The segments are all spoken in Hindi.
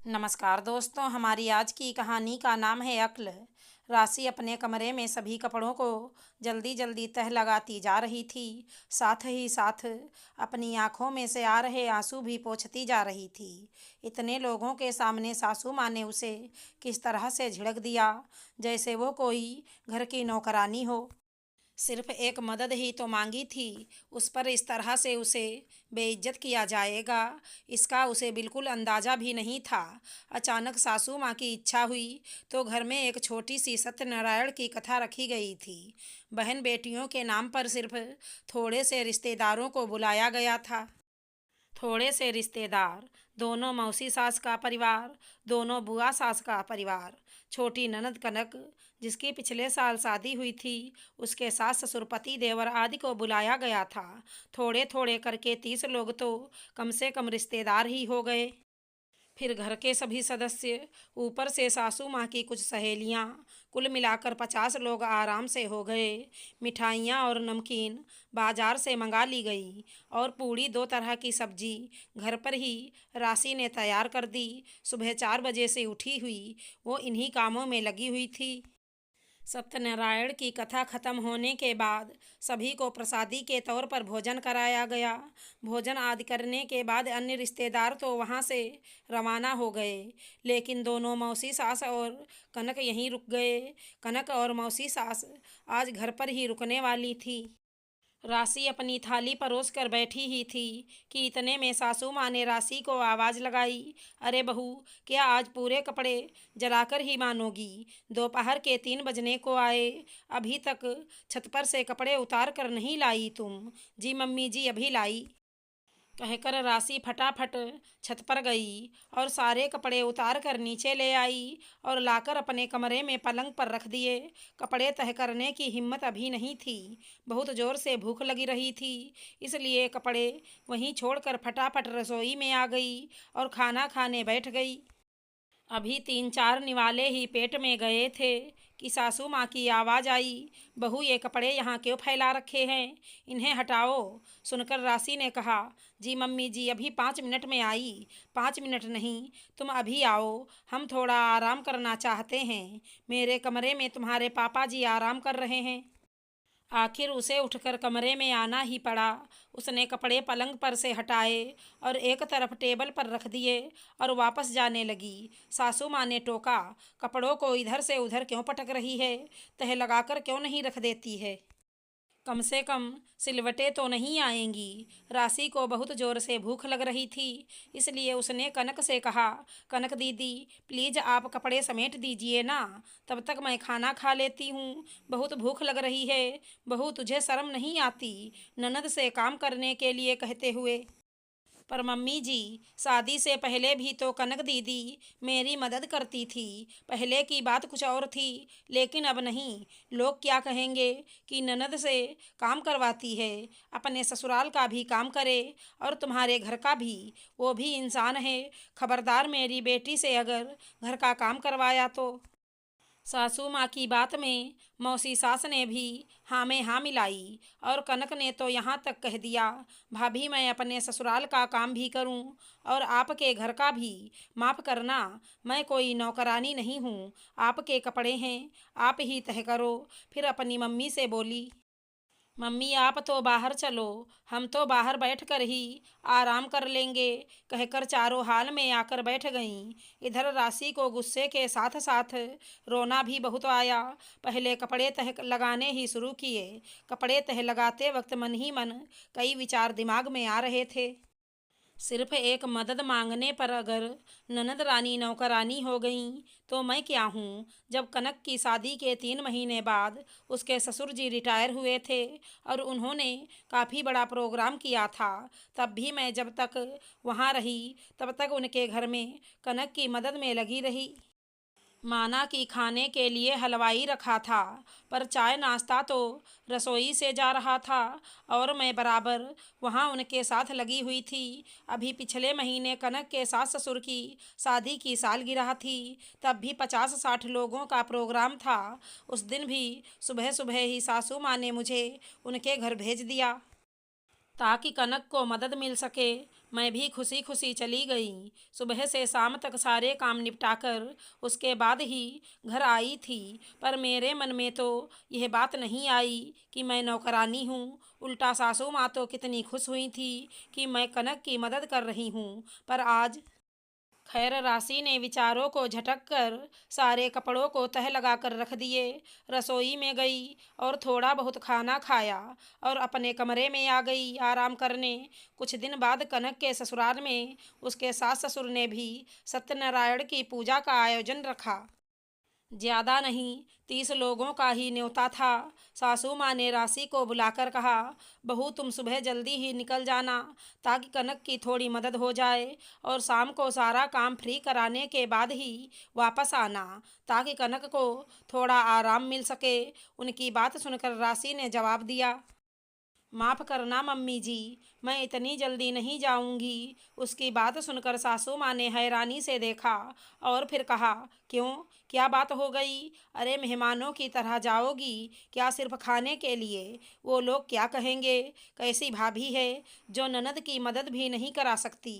नमस्कार दोस्तों, हमारी आज की कहानी का नाम है अक्ल। राशि अपने कमरे में सभी कपड़ों को जल्दी जल्दी तह लगाती जा रही थी। साथ ही साथ अपनी आंखों में से आ रहे आंसू भी पोंछती जा रही थी। इतने लोगों के सामने सासू माँ ने उसे किस तरह से झिड़क दिया, जैसे वो कोई घर की नौकरानी हो। सिर्फ एक मदद ही तो मांगी थी, उस पर इस तरह से उसे बेइज्जत किया जाएगा, इसका उसे बिल्कुल अंदाज़ा भी नहीं था। अचानक सासू माँ की इच्छा हुई तो घर में एक छोटी सी सत्यनारायण की कथा रखी गई थी। बहन बेटियों के नाम पर सिर्फ थोड़े से रिश्तेदारों को बुलाया गया था। थोड़े से रिश्तेदार, दोनों मौसी सास का परिवार, दोनों बुआ सास का परिवार, छोटी ननद कनक जिसकी पिछले साल शादी हुई थी, उसके सास ससुर पति देवर आदि को बुलाया गया था। थोड़े थोड़े करके 30 लोग तो कम से कम रिश्तेदार ही हो गए। फिर घर के सभी सदस्य, ऊपर से सासू माँ की कुछ सहेलियाँ, कुल मिलाकर 50 लोग आराम से हो गए। मिठाइयाँ और नमकीन बाजार से मंगा ली गई और पूड़ी 2 तरह की सब्जी घर पर ही राशि ने तैयार कर दी। सुबह 4 बजे से उठी हुई वो इन्हीं कामों में लगी हुई थी। सत्यनारायण की कथा खत्म होने के बाद सभी को प्रसादी के तौर पर भोजन कराया गया। भोजन आदि करने के बाद अन्य रिश्तेदार तो वहाँ से रवाना हो गए, लेकिन दोनों मौसी सास और कनक यहीं रुक गए। कनक और मौसी सास आज घर पर ही रुकने वाली थी। राशि अपनी थाली परोस कर बैठी ही थी कि इतने में सासू माँ ने राशि को आवाज़ लगाई, अरे बहू, क्या आज पूरे कपड़े जलाकर ही मानोगी? दोपहर के 3 बजने को आए, अभी तक छत पर से कपड़े उतार कर नहीं लाई तुम? जी मम्मी जी, अभी लाई, कहकर राशि फटाफट छत पर गई और सारे कपड़े उतार कर नीचे ले आई और लाकर अपने कमरे में पलंग पर रख दिए। कपड़े तह करने की हिम्मत अभी नहीं थी, बहुत जोर से भूख लगी रही थी, इसलिए कपड़े वहीं छोड़कर फटाफट रसोई में आ गई और खाना खाने बैठ गई। अभी 3-4 निवाले ही पेट में गए थे कि सासू माँ की आवाज़ आई, बहू, ये कपड़े यहाँ क्यों फैला रखे हैं? इन्हें हटाओ। सुनकर राशि ने कहा, जी मम्मी जी, अभी 5 मिनट में आई। 5 मिनट नहीं, तुम अभी आओ, हम थोड़ा आराम करना चाहते हैं। मेरे कमरे में तुम्हारे पापा जी आराम कर रहे हैं। आखिर उसे उठकर कमरे में आना ही पड़ा। उसने कपड़े पलंग पर से हटाए और एक तरफ टेबल पर रख दिए और वापस जाने लगी। सासू माँ ने टोका, कपड़ों को इधर से उधर क्यों पटक रही है? तह लगाकर क्यों नहीं रख देती है? कम से कम सिलवटें तो नहीं आएंगी। राशि को बहुत जोर से भूख लग रही थी, इसलिए उसने कनक से कहा, कनक दीदी, प्लीज़ आप कपड़े समेट दीजिए ना, तब तक मैं खाना खा लेती हूँ, बहुत भूख लग रही है। बहू, तुझे शर्म नहीं आती ननद से काम करने के लिए कहते हुए? पर मम्मी जी, शादी से पहले भी तो कनक दीदी मेरी मदद करती थी। पहले की बात कुछ और थी, लेकिन अब नहीं। लोग क्या कहेंगे कि ननद से काम करवाती है? अपने ससुराल का भी काम करे और तुम्हारे घर का भी, वो भी इंसान है। खबरदार, मेरी बेटी से अगर घर का काम करवाया तो। सासू माँ की बात में मौसी सास ने भी हाँ में हाँ मिलाई और कनक ने तो यहाँ तक कह दिया, भाभी, मैं अपने ससुराल का काम भी करूँ और आपके घर का भी। माफ़ करना, मैं कोई नौकरानी नहीं हूँ, आपके कपड़े हैं, आप ही तह करो। फिर अपनी मम्मी से बोली, मम्मी, आप तो बाहर चलो, हम तो बाहर बैठकर ही आराम कर लेंगे, कहकर चारों हाल में आकर बैठ गईं। इधर राशि को गुस्से के साथ साथ रोना भी बहुत आया। पहले कपड़े तह लगाने ही शुरू किए। कपड़े तह लगाते वक्त मन ही मन कई विचार दिमाग में आ रहे थे। सिर्फ एक मदद मांगने पर अगर ननद रानी नौकरानी हो गईं तो मैं क्या हूँ? जब कनक की शादी के 3 महीने बाद उसके ससुर जी रिटायर हुए थे और उन्होंने काफ़ी बड़ा प्रोग्राम किया था, तब भी मैं जब तक वहाँ रही तब तक उनके घर में कनक की मदद में लगी रही। माना कि खाने के लिए हलवाई रखा था, पर चाय नाश्ता तो रसोई से जा रहा था और मैं बराबर वहाँ उनके साथ लगी हुई थी। अभी पिछले महीने कनक के सास ससुर की शादी की सालगिरह थी, तब भी 50-60 लोगों का प्रोग्राम था। उस दिन भी सुबह सुबह ही सासू माँ ने मुझे उनके घर भेज दिया ताकि कनक को मदद मिल सके। मैं भी खुशी खुशी चली गई। सुबह से शाम तक सारे काम निपटाकर उसके बाद ही घर आई थी, पर मेरे मन में तो यह बात नहीं आई कि मैं नौकरानी हूँ। उल्टा सासू माँ तो कितनी खुश हुई थी कि मैं कनक की मदद कर रही हूँ। पर आज खैर राशि ने विचारों को झटक कर सारे कपड़ों को तह लगा कर रख दिए, रसोई में गई और थोड़ा बहुत खाना खाया और अपने कमरे में आ गई आराम करने। कुछ दिन बाद कनक के ससुराल में उसके सास ससुर ने भी सत्यनारायण की पूजा का आयोजन रखा। ज्यादा नहीं, 30 लोगों का ही न्योता था। सासू माँ ने राशि को बुलाकर कहा, बहू तुम सुबह जल्दी ही निकल जाना ताकि कनक की थोड़ी मदद हो जाए, और शाम को सारा काम फ्री कराने के बाद ही वापस आना ताकि कनक को थोड़ा आराम मिल सके। उनकी बात सुनकर राशि ने जवाब दिया, माफ़ करना मम्मी जी, मैं इतनी जल्दी नहीं जाऊंगी। उसकी बात सुनकर सासू माँ ने हैरानी से देखा और फिर कहा, क्यों, क्या बात हो गई? अरे मेहमानों की तरह जाओगी क्या सिर्फ खाने के लिए? वो लोग क्या कहेंगे? कैसी भाभी है जो ननद की मदद भी नहीं करा सकती।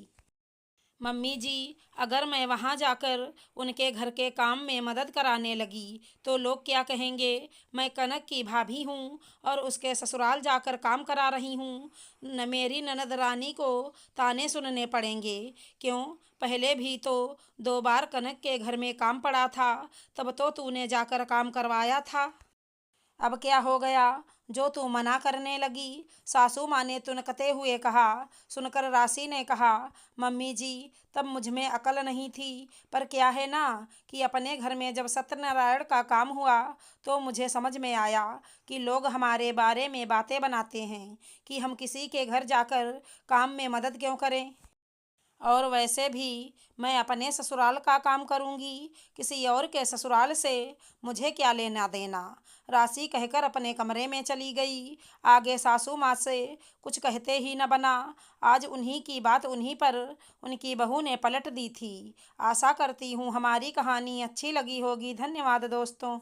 मम्मी जी, अगर मैं वहाँ जाकर उनके घर के काम में मदद कराने लगी तो लोग क्या कहेंगे? मैं कनक की भाभी हूँ और उसके ससुराल जाकर काम करा रही हूँ। न मेरी ननद रानी को ताने सुनने पड़ेंगे। क्यों, पहले भी तो 2 बार कनक के घर में काम पड़ा था, तब तो तूने जाकर काम करवाया था। अब क्या हो गया जो तू मना करने लगी? सासू माँ ने तुनकते हुए कहा। सुनकर राशि ने कहा, मम्मी जी, तब मुझ में अकल नहीं थी, पर क्या है ना कि अपने घर में जब सत्यनारायण का काम हुआ तो मुझे समझ में आया कि लोग हमारे बारे में बातें बनाते हैं कि हम किसी के घर जाकर काम में मदद क्यों करें। और वैसे भी मैं अपने ससुराल का काम करूंगी, किसी और के ससुराल से मुझे क्या लेना देना। राशि कहकर अपने कमरे में चली गई। आगे सासू माँ से कुछ कहते ही न बना। आज उन्हीं की बात उन्हीं पर उनकी बहू ने पलट दी थी। आशा करती हूँ हमारी कहानी अच्छी लगी होगी। धन्यवाद दोस्तों।